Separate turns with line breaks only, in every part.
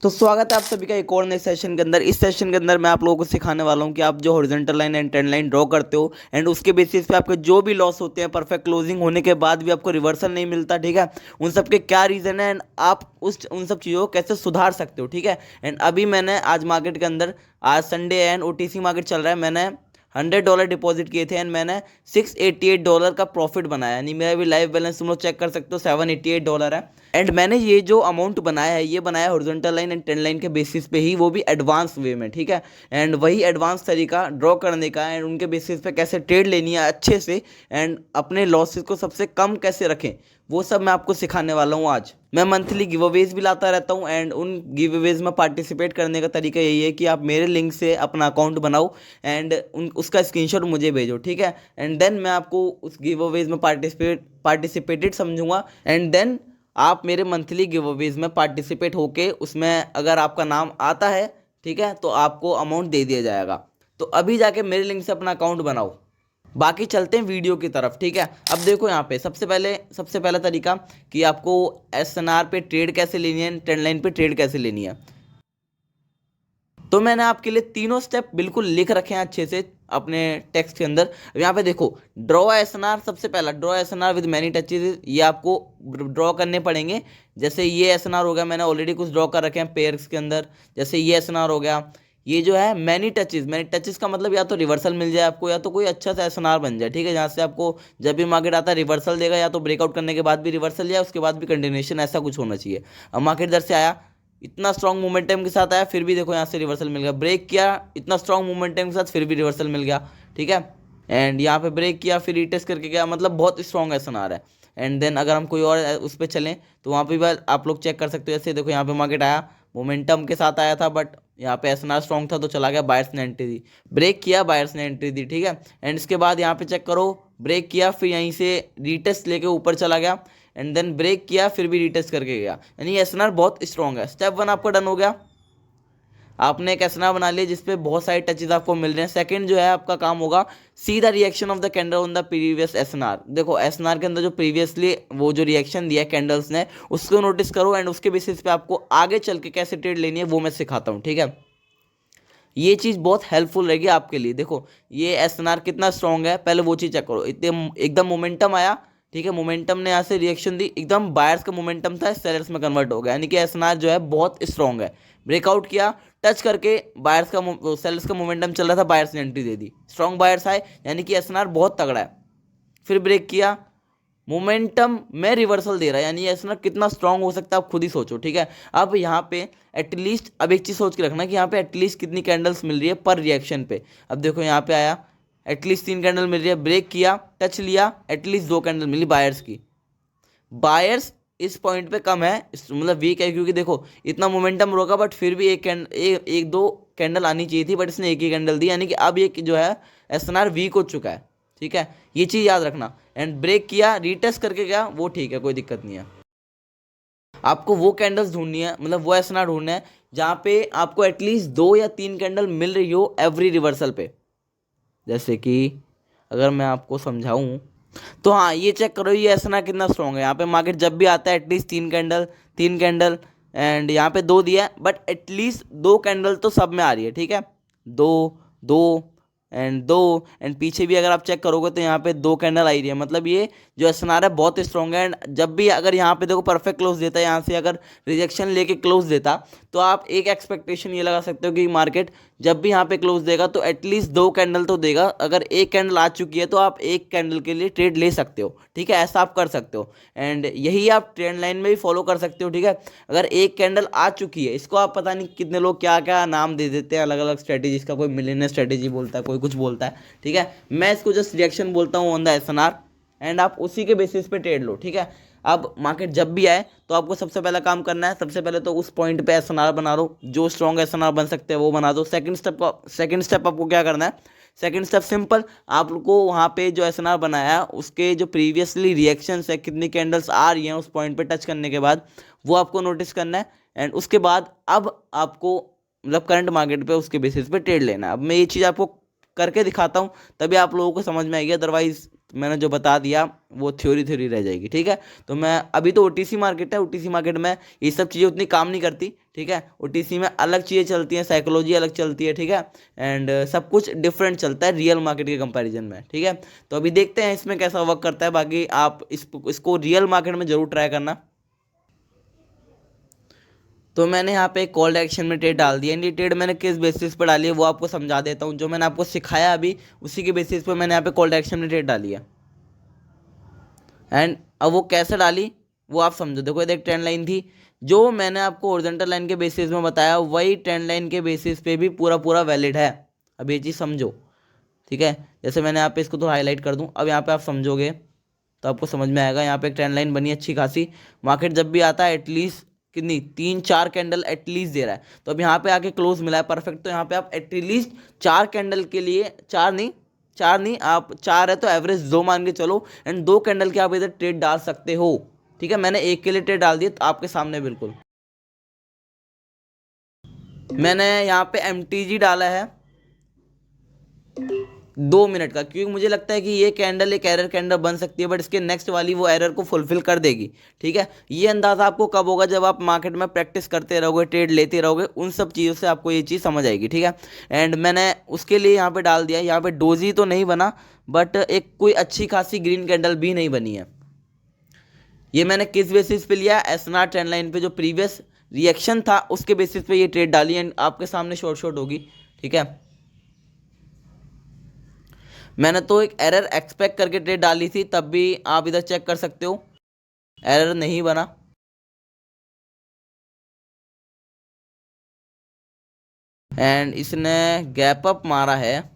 तो स्वागत है आप सभी का एक और नए सेशन के अंदर। इस सेशन के अंदर मैं आप लोगों को सिखाने वाला हूं कि आप जो horizontal line and trend line draw करते हो एंड उसके बेसिस पे आपके जो भी लॉस होते हैं, परफेक्ट क्लोजिंग होने के बाद भी आपको रिवर्सल नहीं मिलता, ठीक है, उन सब के क्या रीज़न है एंड आप उन सब चीज़ों को कैसे सुधार सकते हो, ठीक है। एंड अभी मैंने आज मार्केट के अंदर, आज संडे एंड OTC मार्केट चल रहा है, मैंने $100 डिपॉजिट किए थे एंड मैंने $688 का प्रॉफिट बनाया। यानी मेरा भी लाइव बैलेंस तुम लोग चेक कर सकते हो, $788 है। एंड मैंने ये जो अमाउंट बनाया है ये बनाया horizontal line and trend line के बेसिस पे ही, वो भी एडवांस वे में, ठीक है। एंड वही एडवांस तरीका ड्रॉ करने का एंड उनके बेसिस पे कैसे ट्रेड लेनी है अच्छे से एंड अपने लॉसेस को सबसे कम कैसे रखें, वो सब मैं आपको सिखाने वाला हूँ आज। मैं मंथली गिव अवेज भी लाता रहता हूँ एंड उन गिव अवेज में पार्टिसिपेट करने का तरीका यही है कि आप मेरे लिंक से अपना अकाउंट बनाओ एंड उसका स्क्रीनशॉट मुझे भेजो, ठीक है। एंड देन मैं आपको उस गिव अवेज में पार्टिसिपेटेड समझूंगा एंड देन आप मेरे मंथली गिव अवेज में पार्टिसिपेट होके उसमें अगर आपका नाम आता है, ठीक है, तो आपको अमाउंट दे दिया जाएगा। तो अभी जाके मेरे लिंक से अपना अकाउंट बनाओ। बाकी चलते हैं वीडियो की तरफ, ठीक है। अब देखो यहाँ पे सबसे पहला तरीका कि आपको SNR पे ट्रेड कैसे लेनी है, ट्रेंड लाइन पे ट्रेड कैसे लेनी है। तो मैंने आपके लिए तीनों स्टेप बिल्कुल लिख रखे हैं अच्छे से अपने टेक्स्ट के अंदर। यहाँ पे देखो, ड्रॉ SNR, सबसे पहला draw SNR with many touches, ये आपको ड्रॉ करने पड़ेंगे। जैसे ये SNR हो गया, मैंने ऑलरेडी कुछ ड्रॉ कर रखे हैं पेयर्स के अंदर। जैसे ये SNR हो गया, ये जो है मैनी टचेज का मतलब या तो रिवर्सल मिल जाए आपको या तो कोई अच्छा सा SNR बन जाए, ठीक है, जहाँ से आपको जब भी मार्केट आता है रिवर्सल देगा, या तो ब्रेकआउट करने के बाद भी रिवर्सल या उसके बाद भी कंटिन्यूएशन, ऐसा कुछ होना चाहिए। अब मार्केट इधर से आया, इतना स्ट्रॉन्ग मोमेंटम के साथ आया, फिर भी देखो यहाँ से रिवर्सल मिल गया, ब्रेक किया इतना स्ट्रॉन्ग मोमेंटम के साथ, फिर भी रिवर्सल मिल गया, ठीक है। एंड यहाँ पे ब्रेक किया, फिर रीटेस्ट करके गया, मतलब बहुत स्ट्रॉन्ग SNR है। एंड देन अगर हम कोई और उस पर चलें तो वहाँ पे भी आप लोग चेक कर सकते हो। जैसे देखो यहाँ पे मार्केट आया, मोमेंटम के साथ आया था, बट यहाँ पे SNR स्ट्रॉन्ग था तो चला गया, बायर्स ने एंट्री दी, ब्रेक किया, बायर्स ने एंट्री दी, ठीक है। एंड इसके बाद यहाँ पे चेक करो, ब्रेक किया, फिर यहीं से रीटेस्ट लेके ऊपर चला गया एंड देन ब्रेक किया, फिर भी रीटेस्ट करके गया, यानी SNR बहुत स्ट्रॉन्ग है। स्टेप 1 आपका डन हो गया, आपने एक SNR बना लिया जिसपे बहुत सारे टचेज आपको मिल रहे हैं। सेकंड जो है आपका काम होगा, see the reaction of the candle on the previous SNR। देखो SNR के अंदर जो प्रीवियसली वो जो रिएक्शन दिया कैंडल्स ने, उसको नोटिस करो एंड उसके बेसिस पे आपको आगे चल के कैसे ट्रेड लेनी है वो मैं सिखाता हूँ, ठीक है। ये चीज़ बहुत हेल्पफुल रहेगी आपके लिए। देखो ये SNR कितना स्ट्रॉन्ग है, पहले वो चीज़ चेक करो। एकदम मोमेंटम आया, ठीक है, मोमेंटम ने यहाँ से रिएक्शन दी, एकदम बायर्स का मोमेंटम था, सेलर्स में कन्वर्ट हो गया, यानी कि SNR जो है बहुत स्ट्रॉन्ग है। ब्रेकआउट किया, टच करके बायर्स का सेलर्स का मोमेंटम चल रहा था, बायर्स ने एंट्री दे दी, स्ट्रॉन्ग बायर्स आए, यानी कि SNR बहुत तगड़ा है। फिर ब्रेक किया, मोमेंटम में रिवर्सल दे रहा है, यानी SNR कितना स्ट्रांग हो सकता है आप खुद ही सोचो, ठीक है। अब यहाँ पे एटलीस्ट, अब एक चीज़ सोच के रखना कि यहाँ पे एटलीस्ट कितनी कैंडल्स मिल रही है पर रिएक्शन पे। अब देखो यहाँ पे आया, एटलीस्ट 3 कैंडल मिल रही है, ब्रेक किया, टच लिया, एटलीस्ट 2 कैंडल मिली बायर्स की। बायर्स इस पॉइंट पे कम है, मतलब वीक है, क्योंकि देखो इतना मोमेंटम रोका बट फिर भी एक दो कैंडल आनी चाहिए थी, बट इसने एक ही कैंडल दी, यानी कि अब ये जो है SNR वीक हो चुका है, ठीक है, ये चीज़ याद रखना। एंड ब्रेक किया, रीटेस्ट करके गया, वो ठीक है, कोई दिक्कत नहीं है। आपको वो कैंडल्स ढूंढनी है, मतलब वो SNR ढूंढना है जहाँ पे आपको एटलीस्ट 2 या 3 कैंडल मिल रही हो एवरी रिवर्सल पे। जैसे कि अगर मैं आपको समझाऊं तो हाँ, ये चेक करो ये SNR कितना स्ट्रॉन्ग है। यहाँ पे मार्केट जब भी आता है एटलीस्ट 3 कैंडल एंड यहाँ पे 2 दिया है, बट एटलीस्ट 2 कैंडल तो सब में आ रही है, ठीक है, 2 एंड पीछे भी अगर आप चेक करोगे तो यहाँ पे 2 कैंडल आई रही है, मतलब ये जो SNR है बहुत स्ट्रॉन्ग है। एंड जब भी अगर यहाँ पे देखो परफेक्ट क्लोज देता है, यहाँ से अगर रिजेक्शन लेके क्लोज देता, तो आप एक एक्सपेक्टेशन ये लगा सकते हो कि मार्केट जब भी यहाँ पे क्लोज देगा तो एटलीस्ट 2 कैंडल तो देगा। अगर एक कैंडल आ चुकी है तो आप एक कैंडल के लिए ट्रेड ले सकते हो, ठीक है, ऐसा आप कर सकते हो। एंड यही आप ट्रेंड लाइन में भी फॉलो कर सकते हो, ठीक है। अगर एक कैंडल आ चुकी है, इसको आप पता नहीं कितने लोग क्या क्या नाम दे देते हैं अलग अलग स्ट्रेटेजीज का, कोई मिलियनर स्ट्रेटेजी बोलता है, कोई कुछ बोलता है, ठीक है, मैं इसको जस्ट रिएक्शन बोलता हूँ ऑन द SNR एंड आप उसी के बेसिस पे ट्रेड लो, ठीक है। अब मार्केट जब भी आए तो आपको सबसे पहला काम करना है, सबसे पहले तो उस पॉइंट पे SNR बना लो, जो स्ट्रॉन्ग SNR बन सकते हैं वो बना दो। सेकंड स्टेप आपको क्या करना है, सेकंड स्टेप सिंपल, आपको वहाँ पे जो SNR बनाया है उसके जो प्रीवियसली रिएक्शंस है, कितनी कैंडल्स आ रही हैं उस पॉइंट पे टच करने के बाद, वो आपको नोटिस करना है। एंड उसके बाद अब आपको मतलब करंट मार्केट पे उसके बेसिस पे ट्रेड लेना है। अब मैं ये चीज़ आपको करके दिखाता हूँ, तभी आप लोगों को समझ में आएगी, अदरवाइज मैंने जो बता दिया वो थ्योरी रह जाएगी। ठीक है, तो मैं अभी तो ओटीसी मार्केट है, ओटीसी मार्केट में ये सब चीज़ें उतनी काम नहीं करती। ठीक है, ओटीसी में अलग चीज़ें चलती हैं, साइकोलॉजी अलग चलती है। ठीक है, एंड सब कुछ डिफरेंट चलता है रियल मार्केट के कंपैरिजन में। ठीक है, तो अभी देखते हैं इसमें कैसा वर्क करता है। बाकी आप इसको रियल मार्केट में ज़रूर ट्राई करना। तो मैंने यहाँ पे कॉल एक्शन में ट्रेड डाल दिया। ये ट्रेड मैंने किस बेसिस पर डाली है वो आपको समझा देता हूँ। जो मैंने आपको सिखाया अभी, उसी के बेसिस पर मैंने यहाँ पे कॉल एक्शन में ट्रेड डाली है। एंड अब वो कैसे डाली वो आप समझो। देखो ये एक ट्रेंड लाइन थी, जो मैंने आपको हॉरिजॉन्टल लाइन के बेसिस में बताया वही ट्रेंड लाइन के बेसिस पे भी पूरा वैलिड है। अब ये चीज़ समझो। ठीक है, जैसे मैंने यहाँ पे इसको तो हाईलाइट कर दूँ, अब यहाँ पे आप समझोगे तो आपको समझ में आएगा। यहाँ पे एक ट्रेंड लाइन बनी अच्छी खासी। मार्केट जब भी आता है एटलीस्ट कितनी 3-4 कैंडल एटलीस्ट दे रहा है। तो अब यहाँ पे आके क्लोज मिला है परफेक्ट। तो यहाँ पे आप एटलीस्ट 4 कैंडल के लिए, चार नहीं आप 4 है तो एवरेज 2 मान के चलो, एंड 2 कैंडल के आप इधर ट्रेड डाल सकते हो। ठीक है, मैंने एक के लिए ट्रेड डाल दिया तो आपके सामने बिल्कुल। मैंने यहाँ पे MTG डाला है 2 मिनट का, क्योंकि मुझे लगता है कि ये कैंडल एक एरर कैंडल बन सकती है, बट इसके नेक्स्ट वाली वो एरर को फुलफिल कर देगी। ठीक है, ये अंदाज़ा आपको कब होगा, जब आप मार्केट में प्रैक्टिस करते रहोगे, ट्रेड लेते रहोगे, उन सब चीज़ों से आपको ये चीज़ समझ आएगी। ठीक है, एंड मैंने उसके लिए यहाँ पे डाल दिया। यहाँ पे डोजी तो नहीं बना, बट एक कोई अच्छी खासी ग्रीन कैंडल भी नहीं बनी है। ये मैंने किस बेसिस पे लिया, एसएनआर ट्रेंड लाइन पे जो प्रीवियस रिएक्शन था उसके बेसिस पे ये ट्रेड डाली, एंड आपके सामने शॉर्ट होगी। ठीक है, मैंने तो एक एरर एक्सपेक्ट करके ट्रेड डाली थी, तब भी आप इधर चेक कर सकते हो एरर नहीं बना। एंड इसने गैप अप मारा है,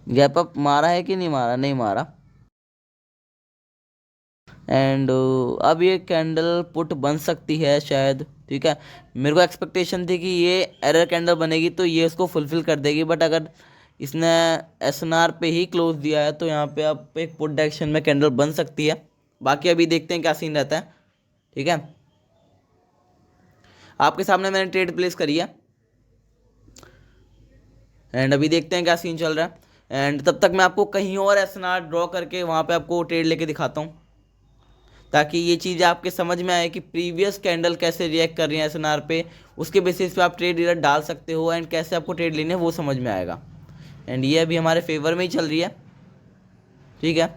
गैप अप मारा है कि नहीं मारा, नहीं मारा। एंड अब ये कैंडल पुट बन सकती है शायद। ठीक है, मेरे को एक्सपेक्टेशन थी कि ये एरर कैंडल बनेगी तो ये इसको फुलफिल कर देगी, बट अगर इसने एसएनआर पे ही क्लोज दिया है तो यहाँ पे आप एक पुट डायरेक्शन में कैंडल बन सकती है। बाकी अभी देखते हैं क्या सीन रहता है। ठीक है, आपके सामने मैंने ट्रेड प्लेस करी है, एंड अभी देखते हैं क्या सीन चल रहा है। एंड तब तक मैं आपको कहीं और एसएनआर ड्रॉ करके वहाँ पे आपको ट्रेड लेके दिखाता हूँ, ताकि ये चीज़ आपके समझ में आए कि प्रीवियस कैंडल कैसे रिएक्ट कर रही है एसएनआर पे। उसके बेसिस पे आप ट्रेड इधर डाल सकते हो, एंड कैसे आपको ट्रेड लेने वो समझ में आएगा। एंड ये अभी हमारे फेवर में ही चल रही है। ठीक है,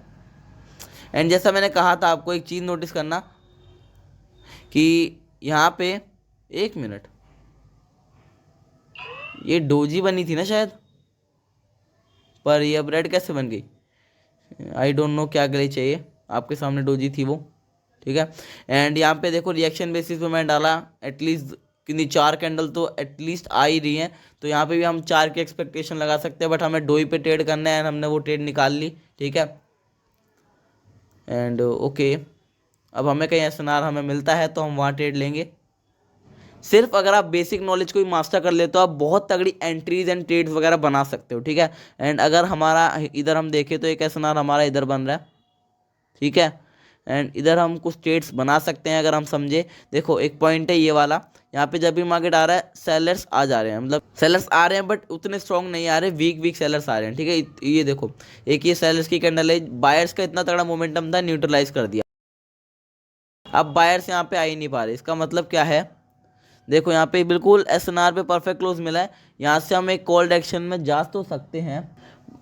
एंड जैसा मैंने कहा था आपको एक चीज़ नोटिस करना कि यहाँ पे 1 मिनट, ये डोजी बनी थी ना शायद, पर ये अब रेड कैसे बन गई, आई डोंट नो क्या गली चाहिए। आपके सामने डोजी थी वो। ठीक है, एंड यहाँ पे देखो रिएक्शन बेसिस पे मैंने डाला, एटलीस्ट कितनी 4 कैंडल तो एटलीस्ट आ ही रही हैं। तो यहाँ पे भी हम 4 की एक्सपेक्टेशन लगा सकते हैं, बट हमें डोई पे ट्रेड करना है, हमने वो ट्रेड निकाल ली। ठीक है, एंड ओके, अब हमें कहीं एसएनआर हमें मिलता है तो हम वहाँ ट्रेड लेंगे। सिर्फ अगर आप बेसिक नॉलेज को ही मास्टर कर लेते हो आप बहुत तगड़ी एंट्रीज एंड ट्रेड्स वगैरह बना सकते हो। ठीक है, एंड अगर हमारा इधर हम देखें तो एक एसएनआर हमारा इधर बन रहा है। ठीक है, एंड इधर हम कुछ ट्रेड्स बना सकते हैं अगर हम समझे। देखो एक पॉइंट है ये वाला, यहाँ पे जब भी मार्केट आ रहा है सेलर्स आ जा रहे हैं, मतलब सेलर्स आ रहे हैं बट उतने स्ट्रॉन्ग नहीं आ रहे, वीक सेलर्स आ रहे हैं। ठीक है, ये देखो एक ये सेलर्स की कैंडल है, बायर्स का इतना तगड़ा मोमेंटम था, न्यूट्रलाइज कर दिया। अब बायर्स यहाँ पे आ ही नहीं पा रहे, इसका मतलब क्या है, देखो यहाँ पे बिल्कुल एसएनआर पे परफेक्ट क्लोज मिला है। यहाँ से हम एक कॉल डायरेक्शन में जा तो सकते हैं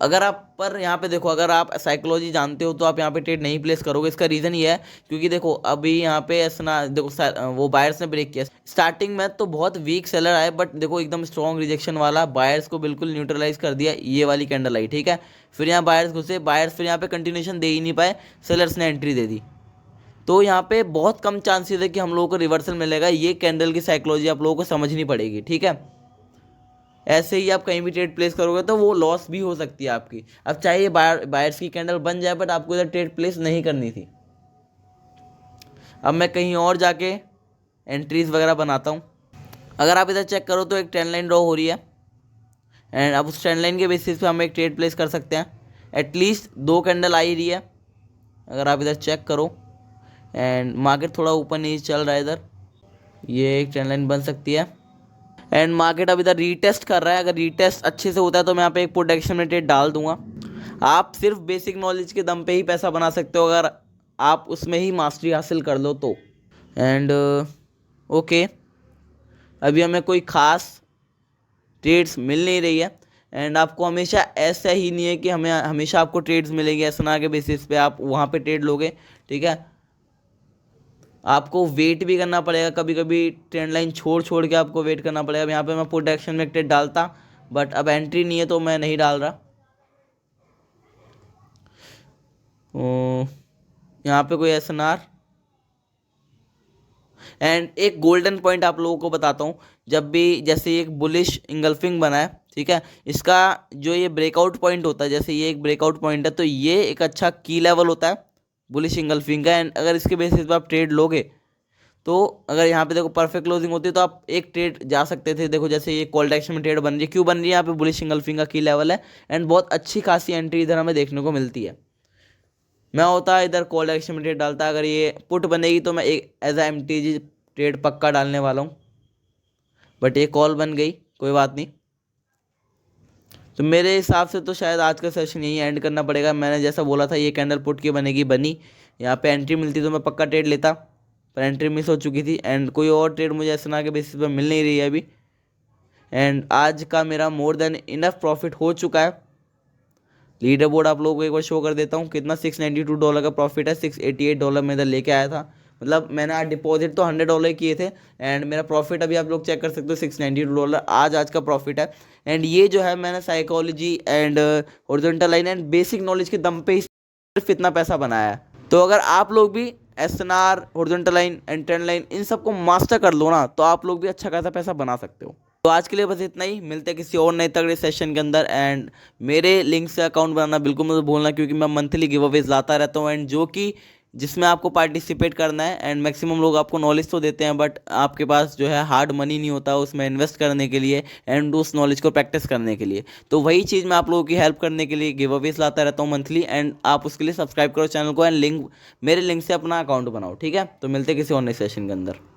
अगर आप, पर यहाँ पे देखो अगर आप साइकोलॉजी जानते हो तो आप यहाँ पे ट्रेड नहीं प्लेस करोगे। इसका रीज़न ये है क्योंकि देखो अभी यहाँ पे एसएनआर देखो वो बायर्स ने ब्रेक किया स्टार्टिंग में, तो बहुत वीक सेलर आए, बट देखो एकदम स्ट्रॉन्ग रिजेक्शन वाला बायर्स को बिल्कुल न्यूट्रलाइज कर दिया, ये वाली कैंडल आई। ठीक है, फिर यहाँ बायर्स घुसे, बायर्स फिर यहाँ पे कंटिन्यूशन दे ही नहीं पाए, सेलर्स ने एंट्री दे दी। तो यहाँ पे बहुत कम चांसेस है कि हम लोगों को रिवर्सल मिलेगा। ये कैंडल की साइकोलॉजी आप लोगों को समझनी पड़ेगी। ठीक है, ऐसे ही आप कहीं भी ट्रेड प्लेस करोगे तो वो लॉस भी हो सकती है आपकी। अब चाहे ये बायर्स की कैंडल बन जाए, बट आपको इधर ट्रेड प्लेस नहीं करनी थी। अब मैं कहीं और जाके एंट्रीज वगैरह बनाता हूँ। अगर आप इधर चेक करो तो एक ट्रेंड लाइन ड्रॉ हो रही है, एंड अब उस ट्रेंड लाइन के बेसिस पे हम एक ट्रेड प्लेस कर सकते हैं। एटलीस्ट 2 कैंडल आ ही रही है अगर आप इधर चेक करो, एंड मार्केट थोड़ा ऊपर नीचे चल रहा है इधर, ये एक ट्रेंड लाइन बन सकती है। एंड मार्केट अब इधर रीटेस्ट कर रहा है। अगर रीटेस्ट अच्छे से होता है तो मैं यहाँ पे एक पुट एक्शन में ट्रेड डाल दूंगा। आप सिर्फ बेसिक नॉलेज के दम पे ही पैसा बना सकते हो अगर आप उसमें ही मास्टरी हासिल कर लो तो। एंड ओके, अभी हमें कोई ख़ास ट्रेड्स मिल नहीं रही है। एंड आपको हमेशा ऐसा ही नहीं है कि हमें हमेशा आपको ट्रेड्स मिलेंगे एसएनआर के बेसिस पे आप वहाँ पे ट्रेड लोगे, ठीक है। आपको वेट भी करना पड़ेगा, कभी कभी ट्रेंड लाइन छोड़ छोड़ के आपको वेट करना पड़ेगा। यहाँ पे मैं पुट एक्शन में एक ट्रेड डालता, बट अब एंट्री नहीं है तो मैं नहीं डाल रहा। यहाँ पे कोई एसएनआर एंड एक गोल्डन पॉइंट आप लोगों को बताता हूँ। जब भी जैसे ये एक बुलिश इंगल्फिंग बना है, ठीक है, इसका जो ये ब्रेकआउट पॉइंट होता है, जैसे ये एक ब्रेकआउट पॉइंट है तो ये एक अच्छा की लेवल होता है बुलिश इंगल्फिंग का। एंड अगर इसके बेसिस पे आप ट्रेड लोगे तो अगर यहाँ पे देखो परफेक्ट क्लोजिंग होती है तो आप एक ट्रेड जा सकते थे। देखो जैसे ये कॉल टू एक्शन में ट्रेड बन रही है, क्यों बन रही है, यहाँ पे बुलिश इंगल्फिंग का की लेवल है एंड बहुत अच्छी खासी एंट्री इधर हमें देखने को मिलती है। मैं होता इधर कॉल एक्शन में ट्रेड डालता, अगर ये पुट बनेगी तो मैं एक एज ए MTG ट्रेड पक्का डालने वाला हूँ, बट ये कॉल बन गई, कोई बात नहीं। तो मेरे हिसाब से तो शायद आज का सेशन यही एंड करना पड़ेगा। मैंने जैसा बोला था ये कैंडल पुट की बनेगी, बनी। यहाँ पे एंट्री मिलती तो मैं पक्का ट्रेड लेता, पर एंट्री मिस हो चुकी थी एंड कोई और ट्रेड मुझे एसएनआर के बेसिस पर मिल नहीं रही है अभी। एंड आज का मेरा मोर देन इनफ प्रॉफिट हो चुका है। लीडर बोर्ड आप लोगों को एक बार शो कर देता हूँ कितना, $692 का प्रॉफिट है। $688 में इधर लेके आया था, मतलब मैंने आज डिपॉजिट तो $100 किए थे एंड मेरा प्रॉफिट अभी आप लोग चेक कर सकते हो $692 आज का प्रॉफिट है। एंड ये जो है मैंने psychology and horizontal line and basic knowledge के दम पे ही सिर्फ इतना पैसा बनाया है। तो अगर आप लोग भी SNR, horizontal line and trend line in सबको मास्टर कर लो ना तो आप लोग भी अच्छा खासा पैसा बना सकते हो। तो आज के लिए बस इतना ही, मिलते हैं किसी और नए तगड़े सेशन के अंदर। एंड मेरे लिंक से अकाउंट बनाना बिल्कुल मत भूलना, क्योंकि मैं मंथली गिव अवेज लाता रहता हूँ एंड जो कि जिसमें आपको पार्टिसिपेट करना है। एंड मैक्सिमम लोग आपको नॉलेज तो देते हैं बट आपके पास जो है हार्ड मनी नहीं होता उसमें इन्वेस्ट करने के लिए एंड उस नॉलेज को प्रैक्टिस करने के लिए। तो वही चीज़ मैं आप लोगों की हेल्प करने के लिए गिव अवेज लाता रहता हूँ मंथली। एंड आप उसके लिए सब्सक्राइब करो चैनल को एंड लिंक मेरे लिंक से अपना अकाउंट बनाओ, ठीक है। तो मिलते हैं किसी और नए सेशन के अंदर।